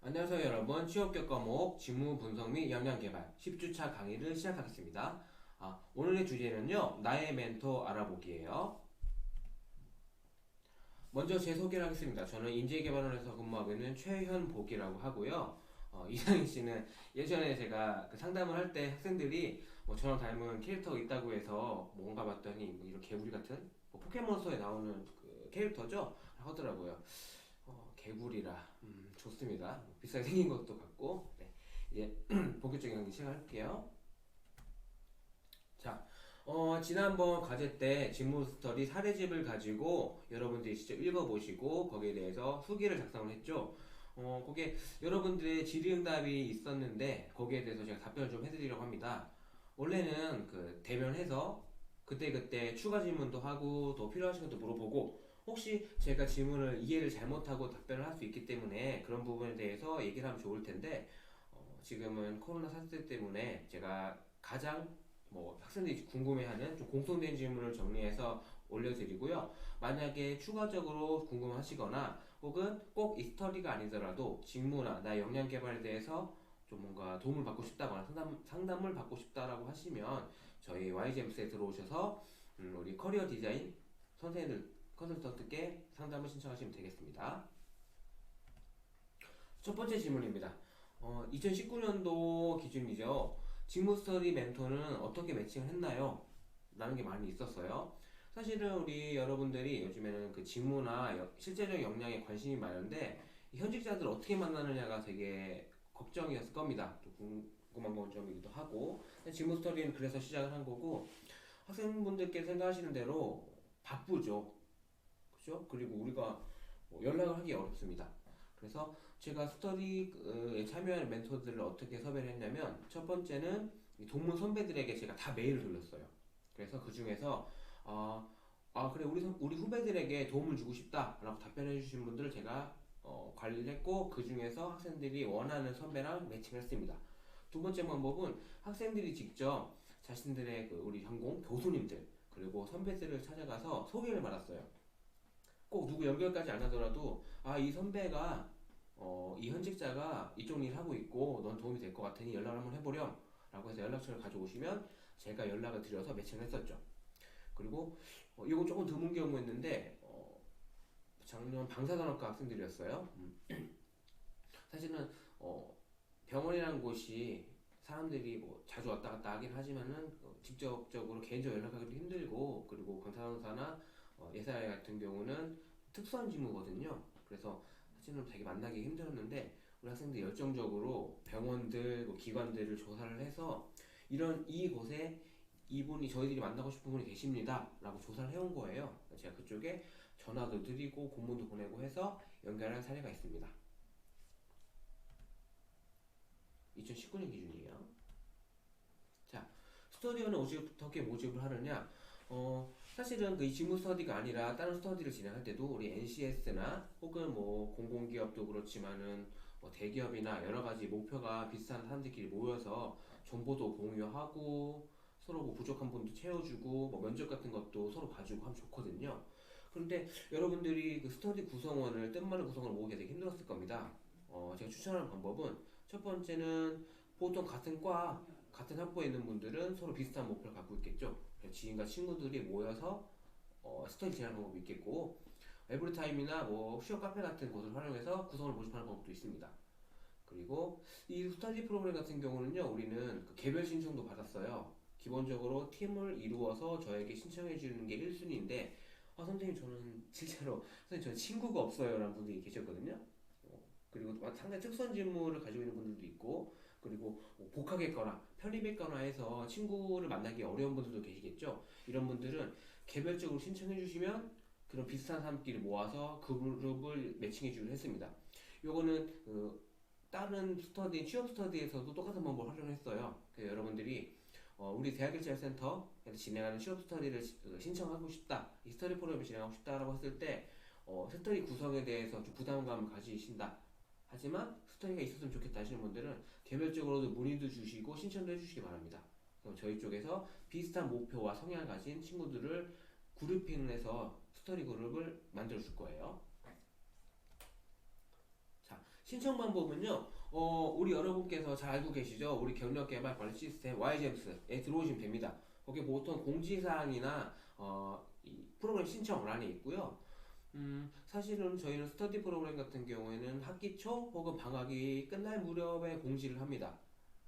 안녕하세요 여러분. 취업격 과목 직무 분석 및 역량 개발 10주차 강의를 시작하겠습니다. 오늘의 주제는요, 나의 멘토 알아보기예요. 먼저 제 소개를 하겠습니다. 저는 인재개발원에서 근무하고 있는 최현복이라고 하고요. 이상희 씨는 예전에 제가 그 상담을 할 때 학생들이 뭐 저랑 닮은 캐릭터가 있다고 해서 뭔가 봤더니 뭐 이런 개구리 같은 뭐 포켓몬스터에 나오는 그 캐릭터죠? 하더라고요. 개구리라 좋습니다. 비싸게 생긴 것도 같고. 네, 이제 본격적인 강의 시작할게요. 자, 지난번 과제 때 직무 스터디 사례집을 가지고 여러분들이 직접 읽어보시고 거기에 대해서 후기를 작성을 했죠. 거기에 여러분들의 질의응답이 있었는데 거기에 대해서 제가 답변을 좀 해드리려고 합니다. 원래는 그 대면해서 그때그때 추가 질문도 하고 더 필요하신 것도 물어보고 혹시 제가 질문을 이해를 잘못하고 답변을 할 수 있기 때문에 그런 부분에 대해서 얘기를 하면 좋을 텐데 지금은 코로나 사태 때문에 제가 가장 뭐 학생들이 궁금해하는 좀 공통된 질문을 정리해서 올려드리고요. 만약에 추가적으로 궁금하시거나 혹은 꼭 이 스터디가 아니더라도 직무나 나 역량 개발에 대해서 좀 뭔가 도움을 받고 싶다거나 상담을 받고 싶다라고 하시면 저희 YGMS에 들어오셔서 우리 커리어 디자인 선생님들 컨설턴트께 상담을 신청하시면 되겠습니다. 첫 번째 질문입니다. 2019년도 기준이죠. 직무 스터디 멘토는 어떻게 매칭을 했나요? 라는 게 많이 있었어요. 사실은 우리 여러분들이 요즘에는 그 직무나 실제적 역량에 관심이 많은데 현직자들 어떻게 만나느냐가 되게 걱정이었을 겁니다. 또 궁금한 점이기도 하고 직무 스터디는 그래서 시작을 한 거고 학생분들께 생각하시는 대로 바쁘죠. 그죠? 그리고 우리가 뭐 연락을 하기 어렵습니다. 그래서 제가 스터디에 참여하는 멘토들을 어떻게 섭외를 했냐면 첫 번째는 동문 선배들에게 제가 다 메일을 돌렸어요. 그래서 그 중에서 그래 우리 후배들에게 도움을 주고 싶다라고 답변해 주신 분들을 제가 관리를 했고 그 중에서 학생들이 원하는 선배랑 매칭을 했습니다. 두 번째 방법은 학생들이 직접 자신들의 그 우리 전공 교수님들 그리고 선배들을 찾아가서 소개를 받았어요. 꼭 누구 연결까지 안 하더라도 이 선배가 이 현직자가 이쪽 일 하고 있고 넌 도움이 될 것 같으니 연락을 한번 해보렴 라고 해서 연락처를 가져오시면 제가 연락을 드려서 매칭을 했었죠. 그리고 이건 조금 드문 경우였는데 작년 방사선학과 학생들이었어요. 사실은 병원이라는 곳이 사람들이 뭐 자주 왔다 갔다 하긴 하지만은 직접적으로 개인적으로 연락하기도 힘들고 그리고 강사나 예사회 같은 경우는 특수한 직무거든요. 그래서 사실은 되게 만나기 힘들었는데 우리 학생들이 열정적으로 병원들, 뭐 기관들을 조사를 해서 이곳에 이분이 저희들이 만나고 싶은 분이 계십니다 라고 조사를 해온 거예요. 제가 그쪽에 전화도 드리고 공문도 보내고 해서 연결한 사례가 있습니다. 2019년 기준이에요. 자, 스터디어는 어떻게 모집을 하느냐? 사실은 이 직무 스터디가 아니라 다른 스터디를 진행할 때도 우리 NCS나 혹은 뭐 공공기업도 그렇지만은 뭐 대기업이나 여러 가지 목표가 비슷한 사람들끼리 모여서 정보도 공유하고 서로 뭐 부족한 분도 채워주고 뭐 면접 같은 것도 서로 봐주고 하면 좋거든요. 그런데 여러분들이 그 스터디 구성원을 뜻만을 구성원을 모으기 되게 힘들었을 겁니다. 제가 추천하는 방법은 첫 번째는 보통 같은 학부에 있는 분들은 서로 비슷한 목표를 갖고 있겠죠. 지인과 친구들이 모여서 스터디 진행하는 방법이 있겠고 에브리타임이나 뭐 취업 카페 같은 곳을 활용해서 구성을 모집하는 방법도 있습니다. 그리고 이 스터디 프로그램 같은 경우는요, 우리는 그 개별 신청도 받았어요. 기본적으로 팀을 이루어서 저에게 신청해 주는 게 1순위인데 선생님 저는 실제로 선생님 저는 친구가 없어요 라는 분들이 계셨거든요. 그리고 상당히 특수한 직무를 가지고 있는 분들도 있고 그리고 뭐 복학했거나 편입했거나 해서 친구를 만나기 어려운 분들도 계시겠죠. 이런 분들은 개별적으로 신청해 주시면 그런 비슷한 사람끼리 모아서 그 그룹을 매칭해 주기로 했습니다. 요거는 다른 취업 스터디에서도 똑같은 방법을 활용했어요. 그래서 여러분들이 우리 대학일자센터에서 진행하는 취업 스터디를 신청하고 싶다, 이 스터디 프로그램을 진행하고 싶다라고 했을 때 스터디 구성에 대해서 좀 부담감을 가지신다. 하지만 스터디가 있었으면 좋겠다 하시는 분들은 개별적으로도 문의도 주시고 신청도 해주시기 바랍니다. 그럼 저희 쪽에서 비슷한 목표와 성향을 가진 친구들을 그룹핑을 해서 스터디 그룹을 만들어 줄 거예요. 자, 신청 방법은요, 우리 여러분께서 잘 알고 계시죠? 우리 경력개발 관리 시스템 YGEMS에 들어오시면 됩니다. 거기 보통 공지사항이나 이 프로그램 신청란이 있고요. 사실은 저희는 스터디 프로그램 같은 경우에는 학기 초 혹은 방학이 끝날 무렵에 공지를 합니다.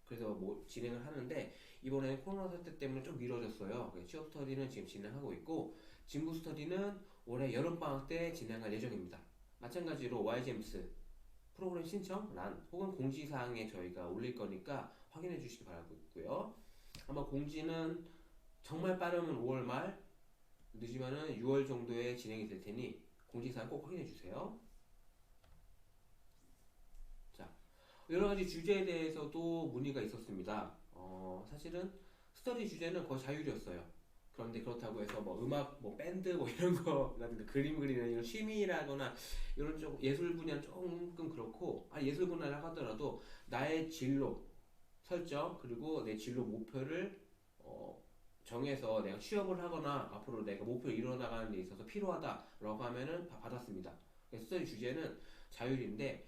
그래서 뭐 진행을 하는데 이번에 코로나 사태 때문에 좀 미뤄졌어요. 취업 스터디는 지금 진행하고 있고 진부 스터디는 올해 여름방학 때 진행할 예정입니다. 마찬가지로 YGEMS 프로그램 신청란 혹은 공지사항에 저희가 올릴 거니까 확인해 주시기 바라고 있고요. 아마 공지는 정말 빠르면 5월 말, 늦으면은 6월 정도에 진행이 될 테니 공지사항 꼭 확인해 주세요. 자, 여러 가지 주제에 대해서도 문의가 있었습니다. 사실은 스터디 주제는 거의 자율이었어요. 그런데 그렇다고 해서 뭐 음악, 뭐 밴드 뭐 이런 거라든가 그림 그리는 이런 취미라거나 이런 쪽 예술 분야는 조금 그렇고, 예술 분야를 하더라도 나의 진로 설정 그리고 내 진로 목표를 어, 정해서 내가 취업을 하거나 앞으로 내가 목표를 이뤄나가는 데 있어서 필요하다라고 하면은 다 받았습니다. 스터디 주제는 자율인데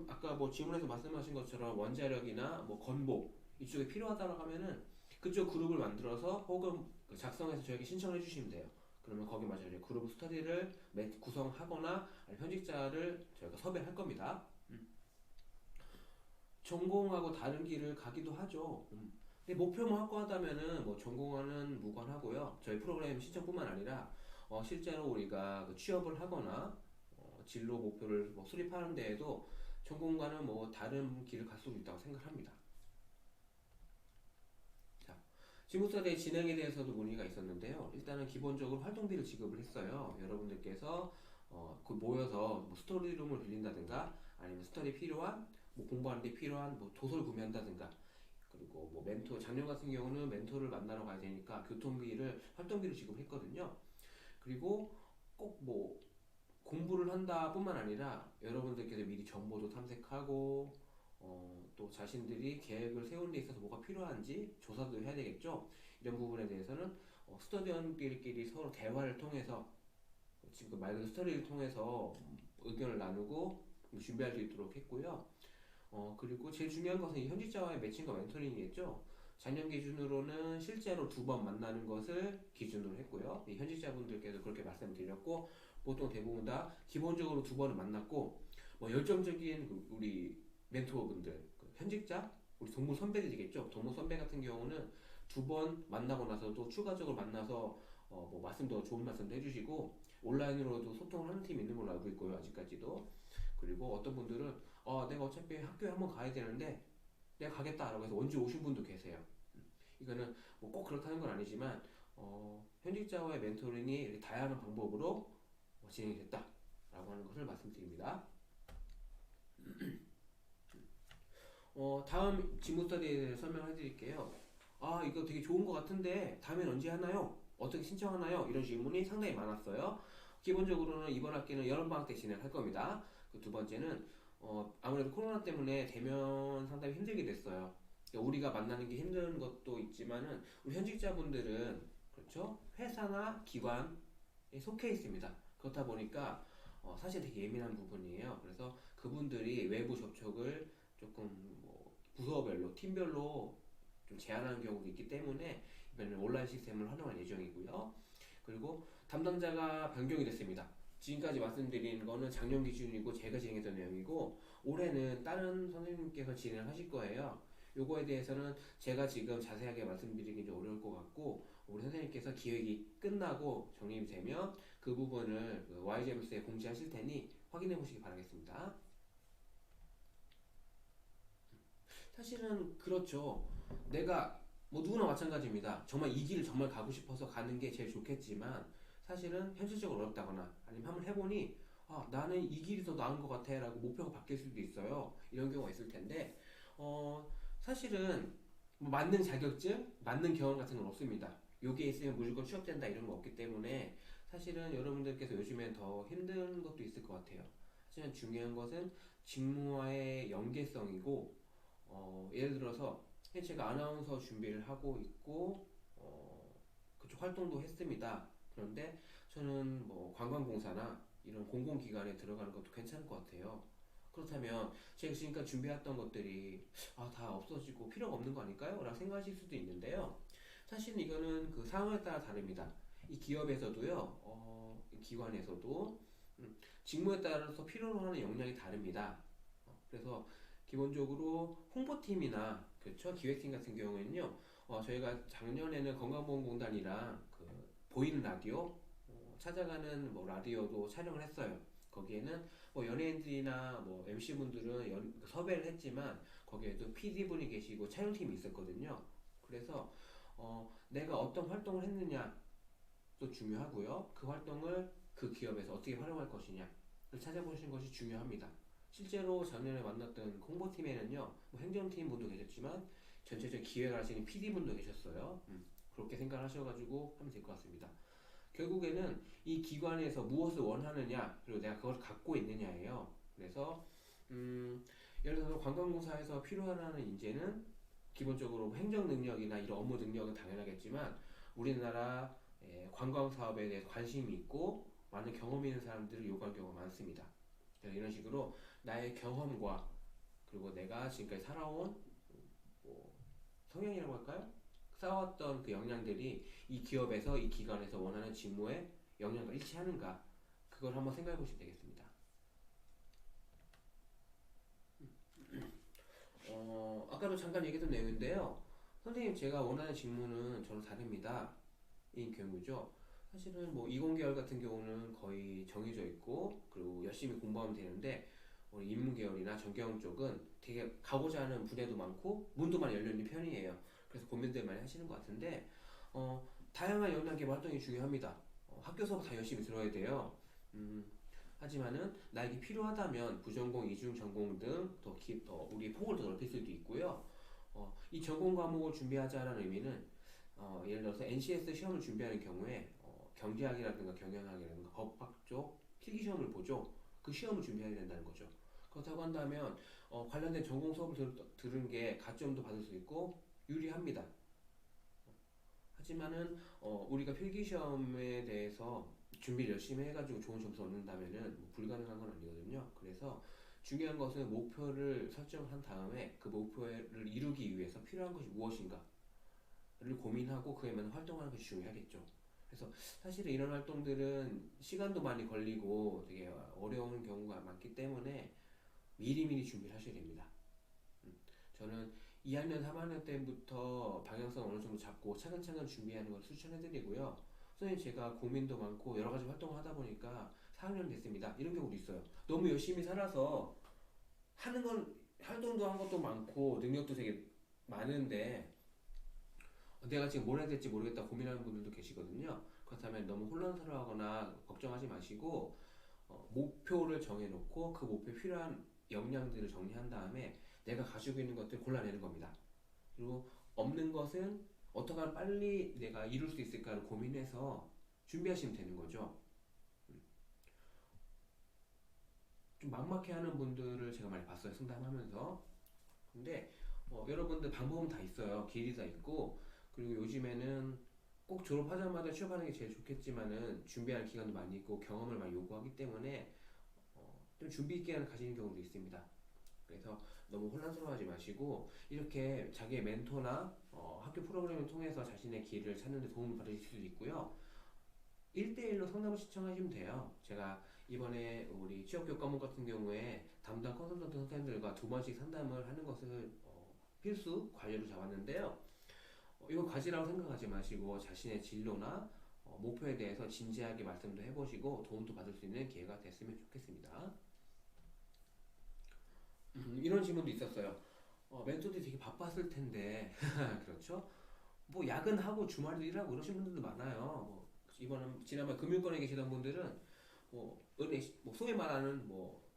아까 뭐 질문에서 말씀하신 것처럼 원자력이나 뭐 건보 이쪽에 필요하다고 하면은 그쪽 그룹을 만들어서 혹은 그 작성해서 저에게 신청해 주시면 돼요. 그러면 거기 맞아요. 그룹 스터디를 구성하거나 아니면 현직자를 저희가 섭외할 겁니다. 전공하고 다른 길을 가기도 하죠. 근데 목표만 확고하다면은 뭐 전공하는 무관하고요. 저희 프로그램 신청뿐만 아니라 실제로 우리가 그 취업을 하거나 진로 목표를 뭐 수립하는 데에도 전공과는 뭐 다른 길을 갈 수도 있다고 생각합니다. 자, 지구사대 진행에 대해서도 문의가 있었는데요. 일단은 기본적으로 활동비를 지급을 했어요. 여러분들께서 그 모여서 뭐 스터디룸을 빌린다든가 아니면 스터디 필요한 뭐 공부하는 데 필요한 뭐 도서를 구매한다든가 그리고 뭐 멘토 작년 같은 경우는 멘토를 만나러 가야 되니까 교통비를 활동비를 지급했거든요. 그리고 꼭 뭐 공부를 한다 뿐만 아니라 여러분들께서 미리 정보도 탐색하고 또 자신들이 계획을 세우는 데 있어서 뭐가 필요한지 조사도 해야 되겠죠. 이런 부분에 대해서는 스터디원들끼리 서로 대화를 통해서 지금 말 그대로 스터디를 통해서 의견을 나누고 준비할 수 있도록 했고요. 그리고 제일 중요한 것은 이 현직자와의 매칭과 멘토링이겠죠. 작년 기준으로는 실제로 2번 만나는 것을 기준으로 했고요. 이 현직자분들께도 그렇게 말씀드렸고 보통 대부분 다 기본적으로 2번을 만났고 뭐 열정적인 우리 멘토분들 현직자 우리 동무 선배들이겠죠. 동무 선배 같은 경우는 2번 만나고 나서도 추가적으로 만나서 뭐 말씀도 좋은 말씀도 해주시고 온라인으로도 소통을 하는 팀이 있는 걸로 알고 있고요. 아직까지도. 그리고 어떤 분들은 내가 어차피 학교에 한번 가야 되는데 내가 가겠다라고 해서 원주 오신 분도 계세요. 이거는 뭐 꼭 그렇다는 건 아니지만 현직자와의 멘토링이 이렇게 다양한 방법으로 진행이 됐다라고 하는 것을 말씀드립니다. 다음 직무 스터디에 대해서 설명해 드릴게요. 이거 되게 좋은 것 같은데 다음엔 언제 하나요? 어떻게 신청하나요? 이런 질문이 상당히 많았어요. 기본적으로는 이번 학기는 여름방학 때 진행할 겁니다. 그 두 번째는 아무래도 코로나 때문에 대면 상당히 힘들게 됐어요. 그러니까 우리가 만나는 게 힘든 것도 있지만은 우리 현직자분들은 그렇죠? 회사나 기관에 속해 있습니다. 그렇다 보니까 사실 되게 예민한 부분이에요. 그래서 그분들이 외부 접촉을 조금 뭐 부서별로 팀별로 좀 제한하는 경우도 있기 때문에 이번에는 온라인 시스템을 활용할 예정이고요. 그리고 담당자가 변경이 됐습니다. 지금까지 말씀드린 거는 작년 기준이고 제가 진행했던 내용이고 올해는 다른 선생님께서 진행을 하실 거예요. 요거에 대해서는 제가 지금 자세하게 말씀드리기 좀 어려울 것 같고 우리 선생님께서 기획이 끝나고 정립이 되면 그 부분을 그 YGEMS에 공지하실 테니 확인해 보시기 바라겠습니다. 사실은 그렇죠. 내가 뭐 누구나 마찬가지입니다. 정말 이 길을 정말 가고 싶어서 가는 게 제일 좋겠지만 사실은 현실적으로 어렵다거나 아니면 한번 해보니 나는 이 길이 더 나은 것 같아 라고 목표가 바뀔 수도 있어요. 이런 경우가 있을 텐데 사실은 뭐 맞는 자격증, 맞는 경험 같은 건 없습니다. 여기에 있으면 무조건 취업된다 이런 거 없기 때문에 사실은 여러분들께서 요즘엔 더 힘든 것도 있을 것 같아요. 하지만 중요한 것은 직무와의 연계성이고 예를 들어서 제가 아나운서 준비를 하고 있고 그쪽 활동도 했습니다. 그런데 저는 뭐 관광공사나 이런 공공기관에 들어가는 것도 괜찮을 것 같아요. 그렇다면 제가 지금까지 준비했던 것들이 다 없어지고 필요가 없는 거 아닐까요? 라고 생각하실 수도 있는데요. 사실 이거는 그 상황에 따라 다릅니다. 이 기업에서도요, 이 기관에서도 직무에 따라서 필요로 하는 역량이 다릅니다. 그래서 기본적으로 홍보팀이나 그렇죠 기획팀 같은 경우에는요, 저희가 작년에는 건강보험공단이랑 그 보이는 라디오 찾아가는 뭐 라디오도 촬영을 했어요. 거기에는 뭐 연예인들이나 뭐 MC분들은 섭외를 했지만 거기에도 PD분이 계시고 촬영팀이 있었거든요. 그래서 내가 어떤 활동을 했느냐도 중요하고요. 그 활동을 그 기업에서 어떻게 활용할 것이냐를 찾아보시는 것이 중요합니다. 실제로 작년에 만났던 홍보팀에는요, 뭐 행정팀 분도 계셨지만 전체적 기획을 하시는 PD분도 계셨어요. 그렇게 생각하셔가지고 하면 될 것 같습니다. 결국에는 이 기관에서 무엇을 원하느냐, 그리고 내가 그걸 갖고 있느냐예요. 그래서 예를 들어서 관광공사에서 필요하다는 인재는 기본적으로 행정 능력이나 이런 업무 능력은 당연하겠지만 우리나라 관광 사업에 대해서 관심이 있고 많은 경험이 있는 사람들을 요구할 경우가 많습니다. 이런 식으로 나의 경험과 그리고 내가 지금까지 살아온 뭐 성향이라고 할까요? 쌓아왔던 그 역량들이 이 기업에서 이 기관에서 원하는 직무에 역량과 일치하는가, 그걸 한번 생각해 보시면 되겠습니다. 아까도 잠깐 얘기했던 내용인데요. 선생님, 제가 원하는 직무는 저는 다릅니다. 인 경우죠. 사실은 뭐 이공계열 같은 경우는 거의 정해져 있고 그리고 열심히 공부하면 되는데, 우리 인문계열이나 전경 쪽은 되게 가고자 하는 분야도 많고 문도 많이 열려 있는 편이에요. 그래서 고민들 많이 하시는 것 같은데, 다양한 역량 개발 활동이 중요합니다. 학교 수업 다 열심히 들어야 돼요. 하지만은 나에게 필요하다면 부전공, 이중 전공 등 더 우리 폭을 더 넓힐 수도 있고요. 이 전공 과목을 준비하자라는 의미는 예를 들어서 NCS 시험을 준비하는 경우에 경제학이라든가 경영학이라든가 법학 쪽 필기 시험을 보죠. 그 시험을 준비해야 된다는 거죠. 그렇다고 한다면 관련된 전공 수업을 들은 게 가점도 받을 수 있고 유리합니다. 하지만은 우리가 필기 시험에 대해서 준비를 열심히 해가지고 좋은 점수 얻는다면은 뭐 불가능한 건 아니거든요. 그래서 중요한 것은 목표를 설정한 다음에 그 목표를 이루기 위해서 필요한 것이 무엇인가를 고민하고 그에 맞는 활동하는 것이 중요하겠죠. 그래서 사실은 이런 활동들은 시간도 많이 걸리고 되게 어려운 경우가 많기 때문에 미리미리 준비를 하셔야 됩니다. 저는 2학년, 3학년 때부터 방향성 어느 정도 잡고 차근차근 준비하는 걸 추천해드리고요. 선생님, 제가 고민도 많고 여러 가지 활동을 하다 보니까 4학년 됐습니다. 이런 경우도 있어요. 너무 열심히 살아서 하는 건 활동도 한 것도 많고 능력도 되게 많은데 내가 지금 뭘 해야 될지 모르겠다 고민하는 분들도 계시거든요. 그렇다면 너무 혼란스러워하거나 걱정하지 마시고 목표를 정해놓고 그 목표에 필요한 역량들을 정리한 다음에 내가 가지고 있는 것들을 골라내는 겁니다. 그리고 없는 것은 어떻게 하면 빨리 내가 이룰 수 있을까를 고민해서 준비하시면 되는 거죠. 좀 막막해하는 분들을 제가 많이 봤어요, 상담하면서. 근데 여러분들 방법은 다 있어요. 길이 다 있고, 그리고 요즘에는 꼭 졸업하자마자 취업하는 게 제일 좋겠지만은 준비할 기간도 많이 있고 경험을 많이 요구하기 때문에 좀 준비 기간을 가지는 경우도 있습니다. 그래서 너무 혼란스러워하지 마시고 이렇게 자기의 멘토나 학교 프로그램을 통해서 자신의 길을 찾는 데 도움을 받으실 수도 있고요. 1대1로 상담을 신청하시면 돼요. 제가 이번에 우리 취업교육 과목 같은 경우에 담당 컨설턴트 선생님들과 2번씩 상담을 하는 것을 필수 과제로 잡았는데요. 이거 과제라고 생각하지 마시고 자신의 진로나 목표에 대해서 진지하게 말씀도 해보시고 도움도 받을 수 있는 기회가 됐으면 좋겠습니다. 이런 질문도 있었어요. 멘토들이 되게 바빴을 텐데 그렇죠? 뭐 야근하고 주말에도 일하고 그러신 분들도 많아요. 지난번 금융권에 계시던 분들은 은행 소위 말하는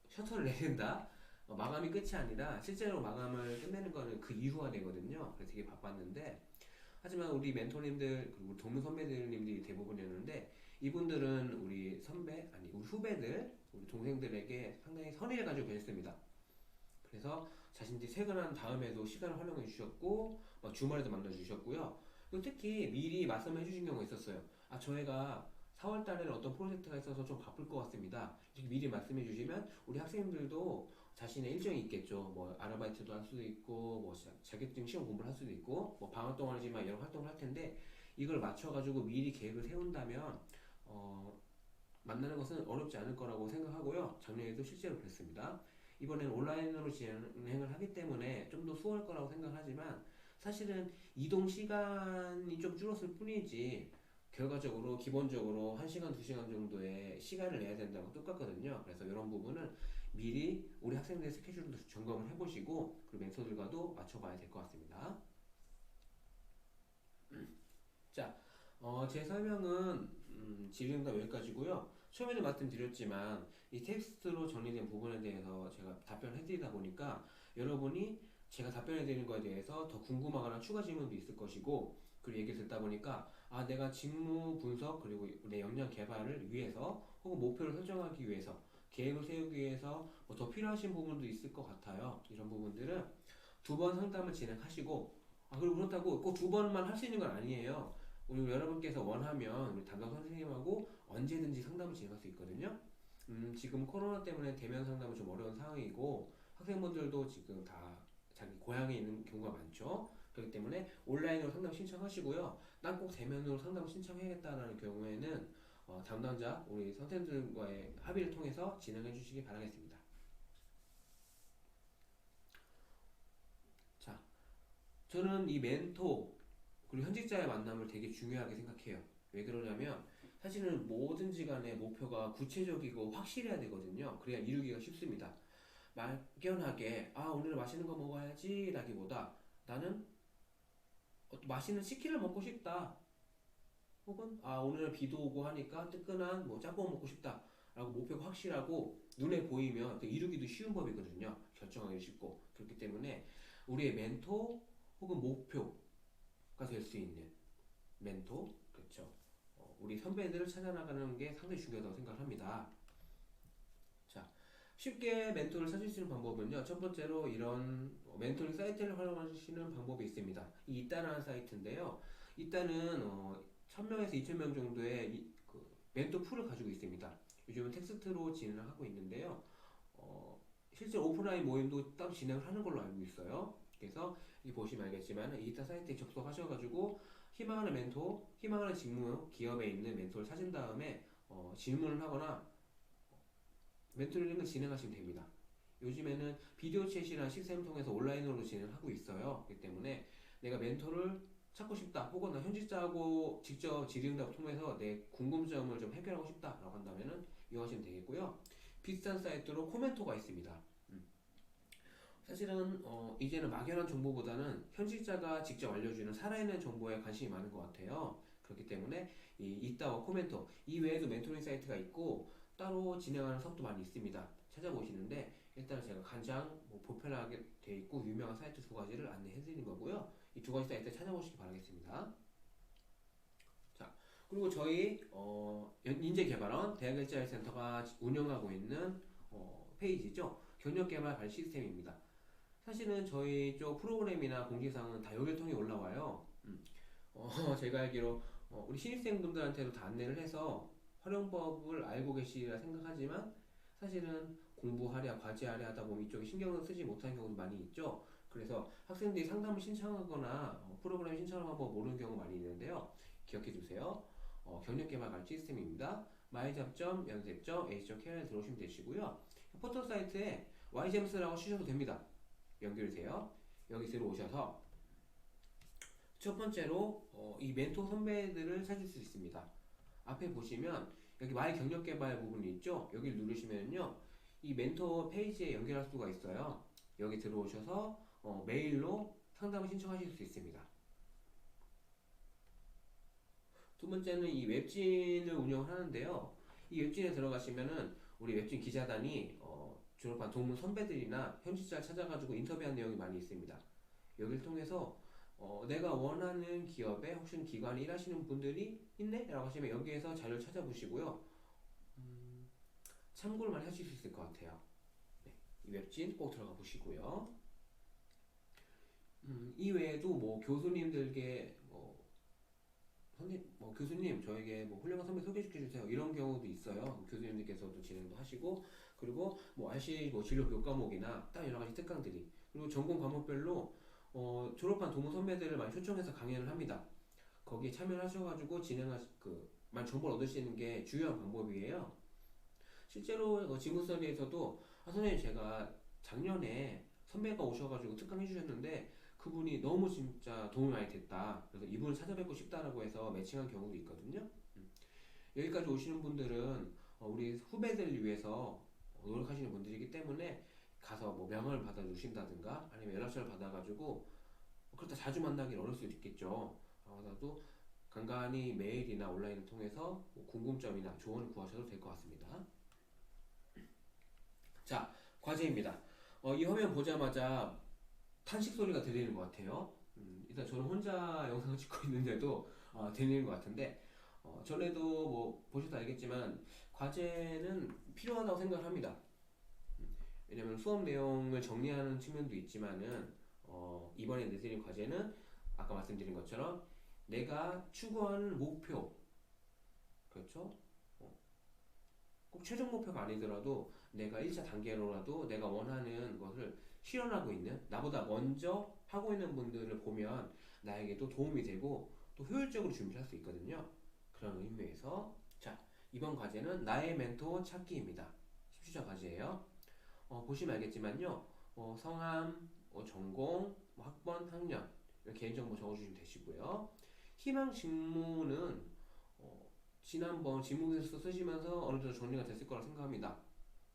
셔터를 내린다, 마감이 끝이 아니라 실제로 마감을 끝내는 거는 그 이후가 되거든요. 그래서 되게 바빴는데, 하지만 우리 멘토님들 그리고 동료 선배님들이 대부분이었는데 이분들은 우리 선배 아니 우리 후배들 우리 동생들에게 상당히 선의를 가지고 계셨습니다. 그래서 자신들이 퇴근한 다음에도 시간을 활용해 주셨고 주말에도 만나 주셨고요. 그리고 특히 미리 말씀해 주신 경우가 있었어요. 저희가 4월 달에는 어떤 프로젝트가 있어서 좀 바쁠 것 같습니다. 이렇게 미리 말씀해 주시면 우리 학생들도 자신의 일정이 있겠죠. 뭐 아르바이트도 할 수도 있고 뭐 자격증 시험 공부를 할 수도 있고 뭐 방학 동안이지만 여러 활동을 할 텐데 이걸 맞춰가지고 미리 계획을 세운다면 어, 만나는 것은 어렵지 않을 거라고 생각하고요. 작년에도 실제로 그랬습니다. 이번에는 온라인으로 진행을 하기 때문에 좀 더 수월할 거라고 생각하지만 사실은 이동 시간이 좀 줄었을 뿐이지 결과적으로 기본적으로 1시간, 2시간 정도의 시간을 내야 된다고 똑같거든요. 그래서 이런 부분은 미리 우리 학생들의 스케줄도 점검을 해보시고 그리고 멘토들과도 맞춰봐야 될 것 같습니다. 자, 제 설명은 지금까지 여기까지고요. 처음에도 말씀드렸지만 이 텍스트로 정리된 부분에 대해서 제가 답변해드리다 보니까 여러분이 제가 답변해드리는 거에 대해서 더 궁금하거나 추가 질문도 있을 것이고 그리고 얘기 듣다 보니까 아 내가 직무 분석 그리고 내 역량 개발을 위해서 혹은 목표를 설정하기 위해서 계획을 세우기 위해서 뭐더 필요하신 부분도 있을 것 같아요. 이런 부분들은 두 번 상담을 진행하시고 그리고 그렇다고 꼭 두 번만 할 수 있는 건 아니에요. 우리 여러분께서 원하면 우리 담당 선생님하고 언제든지 상담을 진행할 수 있거든요. 지금 코로나 때문에 대면 상담은 좀 어려운 상황이고 학생분들도 지금 다 자기 고향에 있는 경우가 많죠. 그렇기 때문에 온라인으로 상담 신청하시고요. 난 꼭 대면으로 상담을 신청해야겠다는 경우에는 담당자 우리 선생님들과의 합의를 통해서 진행해 주시기 바라겠습니다. 자, 저는 이 멘토 그리고 현직자의 만남을 되게 중요하게 생각해요. 왜 그러냐면 사실은 뭐든지 간에 목표가 구체적이고 확실해야 되거든요. 그래야 이루기가 쉽습니다. 막연하게 오늘은 맛있는 거 먹어야지 라기보다 나는 맛있는 치킨을 먹고 싶다. 혹은 오늘은 비도 오고 하니까 뜨끈한 뭐 짬뽕 먹고 싶다. 라고 목표가 확실하고 눈에 보이면 그 이루기도 쉬운 법이거든요. 결정하기 쉽고. 그렇기 때문에 우리의 멘토 혹은 목표가 될 수 있는 멘토, 그렇죠. 우리 선배들을 찾아나가는 게 상당히 중요하다고 생각합니다. 자, 쉽게 멘토를 찾을 수 있는 방법은요. 첫 번째로 이런 멘토링 사이트를 활용하시는 방법이 있습니다. 이 이따라는 사이트인데요. 이따는 1000명에서 2000명 정도의 그 멘토 풀을 가지고 있습니다. 요즘은 텍스트로 진행을 하고 있는데요. 실제 오프라인 모임도 따로 진행을 하는 걸로 알고 있어요. 그래서 여기 보시면 알겠지만 이따 사이트에 접속하셔가지고 희망하는 멘토, 희망하는 직무, 기업에 있는 멘토를 찾은 다음에 질문을 하거나 멘토링을 진행하시면 됩니다. 요즘에는 비디오 채팅이나 시스템을 통해서 온라인으로 진행하고 있어요. 그렇기 때문에 내가 멘토를 찾고 싶다 혹은 나 현직자하고 직접 질의응답을 통해서 내 궁금점을 좀 해결하고 싶다라고 한다면 이용하시면 되겠고요. 비슷한 사이트로 코멘토가 있습니다. 사실은 이제는 막연한 정보보다는 현직자가 직접 알려주는 살아있는 정보에 관심이 많은 것 같아요. 그렇기 때문에 이따와 코멘토 이 외에도 멘토링 사이트가 있고 따로 진행하는 사업도 많이 있습니다. 찾아보시는데 일단 제가 가장 보편하게 돼 있고 유명한 사이트 두 가지를 안내해 드리는 거고요. 이 두 가지 사이트 찾아보시기 바라겠습니다. 자, 그리고 저희 인재개발원 대학일자리센터가 운영하고 있는 페이지죠. 경력개발 관리 시스템입니다. 사실은 저희 쪽 프로그램이나 공지사항은 다 여기를 통해 올라와요. 제가 알기로 우리 신입생분들한테도 다 안내를 해서 활용법을 알고 계시리라 생각하지만 사실은 공부하랴 과제하랴 하다 보면 이쪽에 신경을 쓰지 못하는 경우도 많이 있죠. 그래서 학생들이 상담을 신청하거나 프로그램 신청을 한번 모르는 경우가 많이 있는데요. 기억해 두세요. 경력개발 관리 시스템입니다. my잡.연세.ac.kr에 들어오시면 되시고요. 포털 사이트에 ygems라고 치셔도 됩니다. 연결되세요. 여기 들어오셔서 첫 번째로 이 멘토 선배들을 찾을 수 있습니다. 앞에 보시면 여기 마이 경력 개발 부분이 있죠. 여기를 누르시면요. 이 멘토 페이지에 연결할 수가 있어요. 여기 들어오셔서 메일로 상담을 신청하실 수 있습니다. 두 번째는 이 웹진을 운영하는데요. 이 웹진에 들어가시면은 우리 웹진 기자단이 졸업한 동문 선배들이나 현직자를 찾아가지고 인터뷰한 내용이 많이 있습니다. 여기를 통해서 내가 원하는 기업에 혹시 기관에 일하시는 분들이 있네? 라고 하시면 여기에서 자료를 찾아보시고요. 참고를 많이 하실 수 있을 것 같아요. 네, 이 웹진 꼭 들어가 보시고요. 이 외에도 뭐 교수님들께 교수님 저에게 뭐 훌륭한 선배 소개시켜 주세요. 이런 경우도 있어요. 교수님들께서도 진행도 하시고 그리고 뭐 RC 뭐 진로 교과목이나 딱 여러 가지 특강들이 그리고 전공 과목별로 졸업한 동문 선배들을 많이 초청해서 강연을 합니다. 거기에 참여를 하셔가지고 많은 정보를 얻으시는 게 중요한 방법이에요. 실제로 지구스터디에서도 선생님 제가 작년에 선배가 오셔가지고 특강 해주셨는데 그분이 너무 진짜 도움이 많이 됐다. 그래서 이분을 찾아뵙고 싶다라고 해서 매칭한 경우도 있거든요. 여기까지 오시는 분들은 우리 후배들을 위해서 노력하시는 분들이기 때문에 가서 뭐 명함을 받아주신다든가 아니면 연락처를 받아가지고 그렇다 자주 만나기는 어려울 수도 있겠죠. 아마도 간간히 메일이나 온라인을 통해서 뭐 궁금점이나 조언을 구하셔도 될 것 같습니다. 자, 과제입니다. 이 화면 보자마자 탄식 소리가 들리는 것 같아요. 일단 저는 혼자 영상을 찍고 있는데도 들리는 것 같은데 전에도 뭐 보셔도 알겠지만 과제는 필요하다고 생각을 합니다. 왜냐면 수업 내용을 정리하는 측면도 있지만은 이번에 내드린 과제는 아까 말씀드린 것처럼 내가 추구하는 목표, 그렇죠? 꼭 최종 목표가 아니더라도 내가 1차 단계로라도 내가 원하는 것을 실현하고 있는 나보다 먼저 하고 있는 분들을 보면 나에게도 도움이 되고 또 효율적으로 준비할 수 있거든요. 그런 의미에서 자, 이번 과제는 나의 멘토 찾기입니다. 10주차 과제예요. 보시면 알겠지만요. 성함, 전공, 학번, 학년 개인정보 적어주시면 되시고요. 희망 직무는 지난번 지문에서 쓰시면서 어느 정도 정리가 됐을 거라 생각합니다.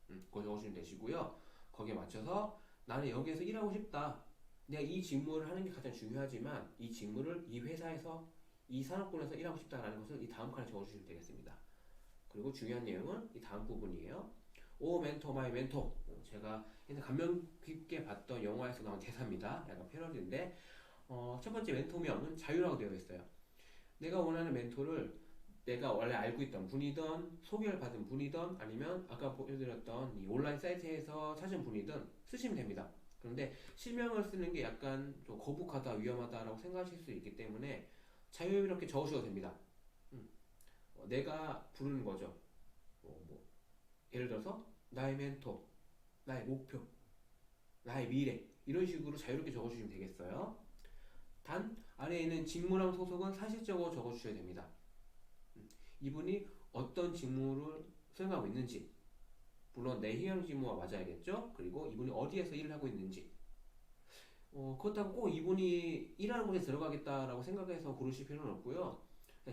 그거 적어주시면 되시고요. 거기에 맞춰서 나는 여기에서 일하고 싶다. 내가 이 직무를 하는 게 가장 중요하지만 이 직무를 이 회사에서 이 산업군에서 일하고 싶다라는 것을 이 다음 칸에 적어주시면 되겠습니다. 그리고 중요한 내용은 이 다음 부분이에요. 오 멘토 마이 멘토. 제가 옛날 감명 깊게 봤던 영화에서 나온 대사입니다. 약간 패러디인데 첫 번째 멘토명은 자유라고 되어 있어요. 내가 원하는 멘토를 내가 원래 알고 있던 분이든 소개를 받은 분이든 아니면 아까 보여드렸던 이 온라인 사이트에서 찾은 분이든 쓰시면 됩니다. 그런데 실명을 쓰는 게 약간 좀 거북하다 위험하다라고 생각하실 수 있기 때문에 자유롭게 적으셔도 됩니다. 내가 부르는 거죠. 예를 들어서 나의 멘토, 나의 목표, 나의 미래 이런 식으로 자유롭게 적어주시면 되겠어요. 단 아래에 있는 직무랑 소속은 사실적으로 적어주셔야 됩니다. 이분이 어떤 직무를 수행하고 있는지 물론 내 희망 직무와 맞아야겠죠. 그리고 이분이 어디에서 일을 하고 있는지 그렇다고 꼭 이분이 일하는 곳에 들어가겠다라고 생각해서 고르실 필요는 없고요.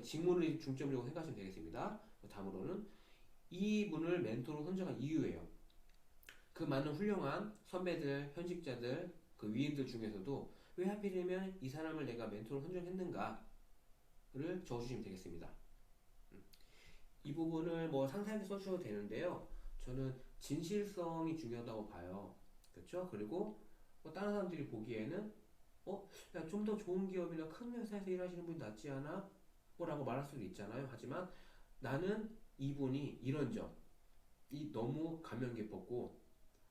직무를 중점적으로 생각하시면 되겠습니다. 다음으로는 이분을 멘토로 선정한 이유예요. 그 많은 훌륭한 선배들, 현직자들, 그 위인들 중에서도 왜 하필이면 이 사람을 내가 멘토로 선정했는가를 적어주시면 되겠습니다. 이 부분을 뭐 상세하게 써주셔도 되는데요. 저는 진실성이 중요하다고 봐요. 그렇죠? 그리고 뭐 다른 사람들이 보기에는 야, 좀 더 좋은 기업이나 큰 회사에서 일하시는 분이 낫지 않아? 라고 말할 수도 있잖아요. 하지만 나는 이분이 이런 점이 너무 감명 깊었고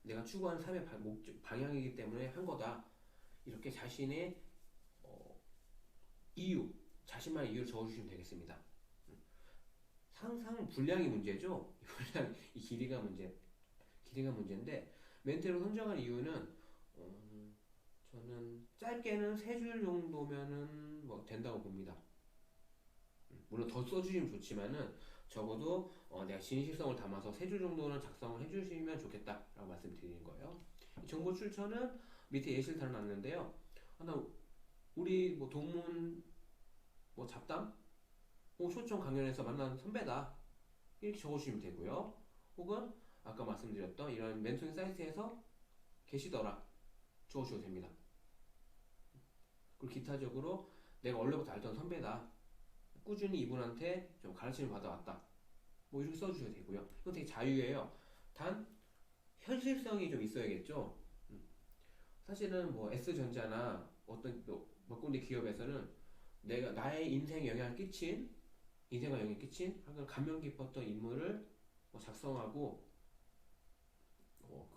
내가 추구하는 삶의 방향이기 때문에 한 거다. 이렇게 자신의 이유, 자신만의 이유를 적어주시면 되겠습니다. 항상 분량이 문제죠. 이 길이가 문제인데 멘토로 선정한 이유는 저는 짧게는 3줄 정도면은 뭐 된다고 봅니다. 물론 더 써주시면 좋지만은 적어도 내가 진실성을 담아서 3줄 정도는 작성을 해주시면 좋겠다라고 말씀드리는 거예요. 정보 출처는 밑에 예시를 달아놨는데요. 하나 우리 뭐 동문 뭐 잡담 초청 강연에서 만난 선배다 이렇게 적어주시면 되고요. 혹은 아까 말씀드렸던 이런 멘토링 사이트에서 계시더라 적어주셔도 됩니다. 그리고 기타적으로 내가 원래부터 알던 선배다 꾸준히 이분한테 좀 가르침을 받아왔다 뭐 이렇게 써주셔도 되고요. 이건 되게 자유예요. 단 현실성이 좀 있어야겠죠. 사실은 뭐 S전자나 어떤 몇 군데 기업에서는 내가 나의 인생에 영향을 끼친 혹은 감명 깊었던 인물을 작성하고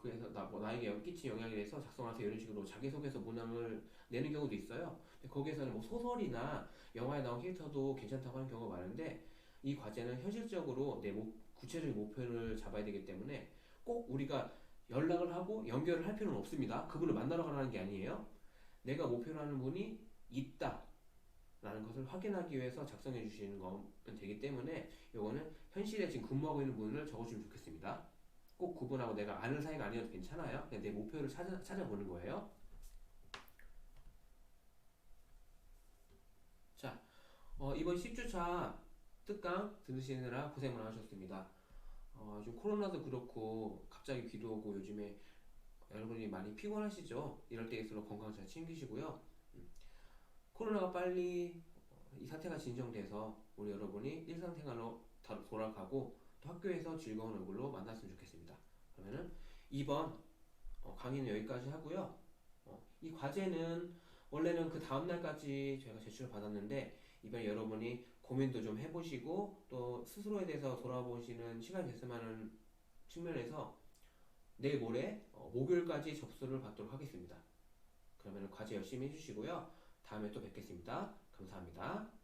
그래서 나에게 끼친 영향에 대해서 작성하세요 이런 식으로 자기소개서 문항을 내는 경우도 있어요. 근데 거기에서는 뭐 소설이나 영화에 나온 캐릭터도 괜찮다고 하는 경우가 많은데 이 과제는 현실적으로 구체적인 목표를 잡아야 되기 때문에 꼭 우리가 연락을 하고 연결을 할 필요는 없습니다. 그분을 만나러 가라는 게 아니에요. 내가 목표로 하는 분이 있다 라는 것을 확인하기 위해서 작성해 주시는 거면 되기 때문에 요거는 현실에 지금 근무하고 있는 분을 적어주면 좋겠습니다. 꼭 그분하고 내가 아는 사이가 아니어도 괜찮아요. 그냥 내 목표를 찾아보는 거예요. 자, 이번 10주차 특강 들으시느라 고생 많으셨습니다. 요즘 코로나도 그렇고 갑자기 비도 오고 요즘에 여러분이 많이 피곤하시죠? 이럴 때일수록 건강 잘 챙기시고요. 코로나가 빨리 이 사태가 진정돼서 우리 여러분이 일상생활로 돌아가고 또 학교에서 즐거운 얼굴로 만났으면 좋겠습니다. 그러면은 이번 강의는 여기까지 하고요. 이 과제는 원래는 그 다음날까지 저희가 제출을 받았는데 이번에 여러분이 고민도 좀 해보시고 또 스스로에 대해서 돌아보시는 시간이 됐으면 하는 측면에서 내일 모레 목요일까지 접수를 받도록 하겠습니다. 그러면 과제 열심히 해주시고요. 다음에 또 뵙겠습니다. 감사합니다.